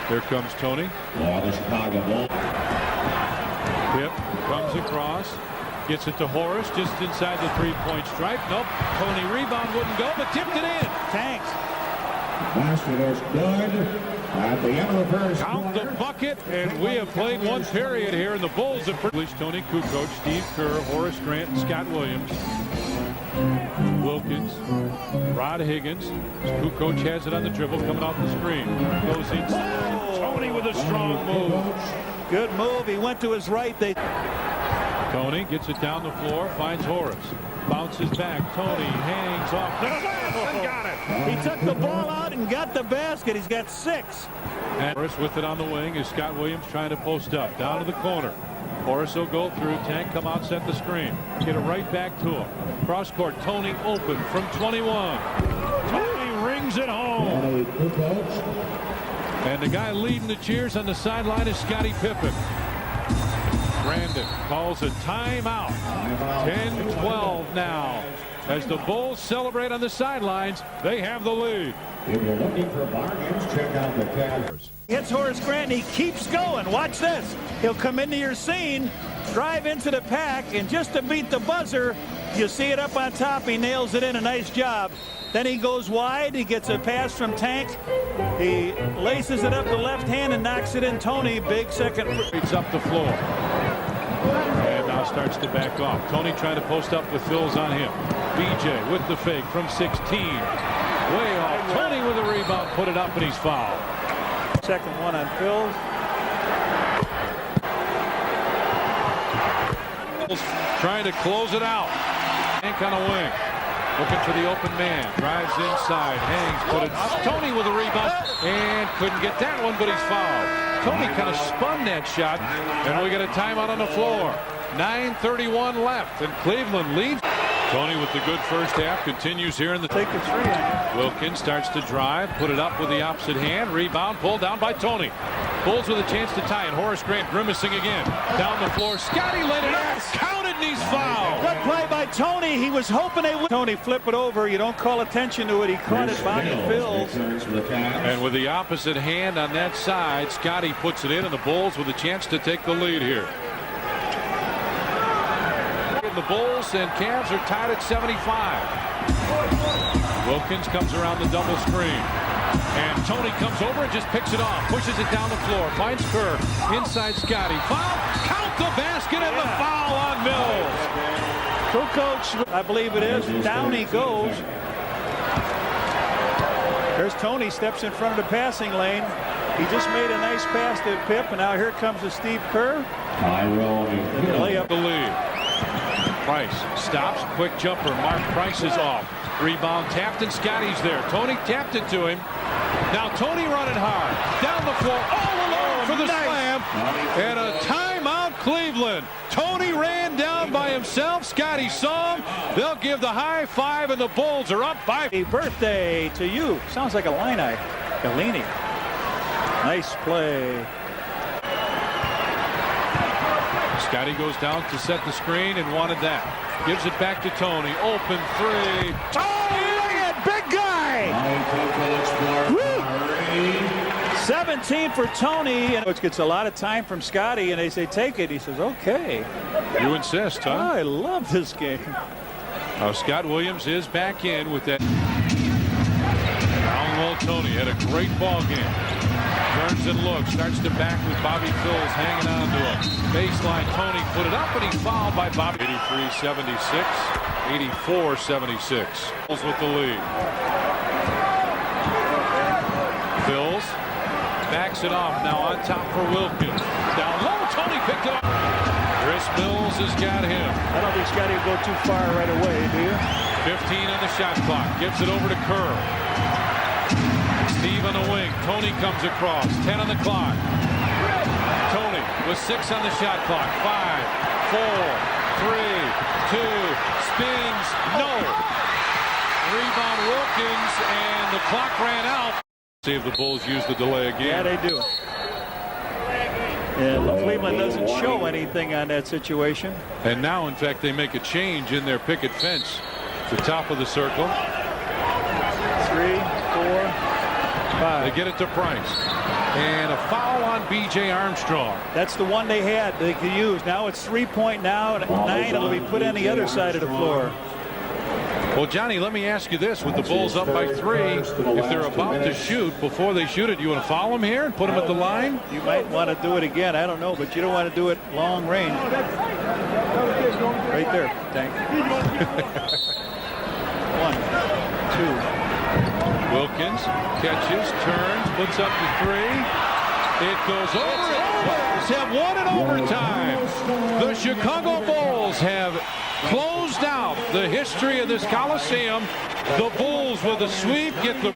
Here comes Toni. Pip comes across. Gets it to Horace just inside the three-point stripe. Nope. Toni rebound wouldn't go, but tipped it in. Tanks. Basket is good at the end of the first Count the bucket, and we have played one period here, and the Bulls have produced Toni Kukoc, Steve Kerr, Horace Grant, and Scott Williams. Wilkins, Rod Higgins. Kukoc has it on the dribble, coming off the screen. Goes in. Toni with a strong move. Good move. He went to his right. Toni gets it down the floor, finds Horace. Bounces back. Toni hangs off the glass and got it. He took the ball out and got the basket. He's got 6. And Horace with it on the wing as Scott Williams trying to post up. Down to the corner. Horace will go through. Tank come out, set the screen. Get it right back to him. Cross court. Toni open from 21. Toni rings it home. And the guy leading the cheers on the sideline is Scottie Pippen. Brandon calls a timeout. 10-12 now. As the Bulls celebrate on the sidelines, they have the lead. If you're looking for bargains, check out the Cavs. Hits Horace Grant, and he keeps going. Watch this. He'll come into your scene, drive into the pack, and just to beat the buzzer, you see it up on top. He nails it in. A nice job. Then he goes wide. He gets a pass from Tank. He laces it up the left hand and knocks it in. Toni, big second. It's up the floor. And now starts to back off. Toni trying to post up with Phils on him. BJ with the fake from 16. Way off. Toni with a rebound. Put it up, and he's fouled. Second one on Phils. Trying to close it out. Tank on a wing. Looking for the open man. Drives inside. Hangs. Put it up. Toni with a rebound. And couldn't get that one, but he's fouled. Toni kind of spun that shot. And we get a timeout on the floor. 9:31 left. And Cleveland leads. Toni with the good first half. Continues here in the Take the 3. Wilkins starts to drive. Put it up with the opposite hand. Rebound. Pulled down by Toni. Bulls with a chance to tie it. Horace Grant grimacing again. Down the floor. Scottie laid it up. Counted, and he's fouled. Good play by Toni. He was hoping they would. Toni flip it over. You don't call attention to it. He caught it behind the Phils. And with the opposite hand on that side, Scottie puts it in, and the Bulls with a chance to take the lead here. The Bulls and Cavs are tied at 75. Wilkins comes around the double screen. And Toni comes over and just picks it off. Pushes it down the floor. Finds Kerr. Inside Scottie. Foul. Count the basket and the foul on Mills. Kukoc, I believe it is. Down he goes. There's Toni. Steps in front of the passing lane. He just made a nice pass to Pip. And now here comes the Steve Kerr. Lay up the lead. Price stops. Quick jumper. Mark Price is off. Rebound tapped, and Scottie's there. Toni tapped it to him. Now Toni running hard. Down the floor. All alone for the slam. And a timeout, Cleveland. Toni ran down by himself. Scottie saw him. They'll give the high five, and the Bulls are up by. Happy birthday to you. Sounds like a Illini. Galini. Nice play. Scottie goes down to set the screen and wanted that. Gives it back to Toni. Open 3. Toni, big guy. 17 for Toni. And coach gets a lot of time from Scottie, and they say, take it. He says, okay. You insist, huh? I love this game. Now Scott Williams is back in with that. Down low, Toni had a great ball game. Turns and looks, starts to back with Bobby Phils hanging on to him. Baseline, Toni put it up, and he's fouled by Bobby. 83-76, 84-76. Bulls with the lead. Phils backs it off, now on top for Wilkins. Down low, Toni picked it up. Chris Mills has got him. I don't think Scottie will go too far right away, do you? 15 on the shot clock, gives it over to Kerr. Steve on the wing. Toni comes across. 10 on the clock. Toni with 6 on the shot clock. 5, 4, 3, 2. Spins. No. Rebound Wilkins, and the clock ran out. See if the Bulls use the delay again. Yeah, they do. And Cleveland doesn't show anything on that situation. And now, in fact, they make a change in their picket fence. The top of the circle. 3, 4, 5. They get it to Price. And a foul on B.J. Armstrong. That's the one they had they could use. Now it's 3-point now. 9 it'll be put on the other side of the floor. Well, Johnny, let me ask you this. With the Bulls up by 3, if they're about to shoot, before they shoot it, you want to foul them here and put them at the line? You might want to do it again. I don't know, but you don't want to do it long range. Right there, Tank. 1, 2. Wilkins catches, turns, puts up the 3. It goes over. Bulls have won in overtime. The Chicago Bulls have closed out the history of this Coliseum. The Bulls with a sweep get the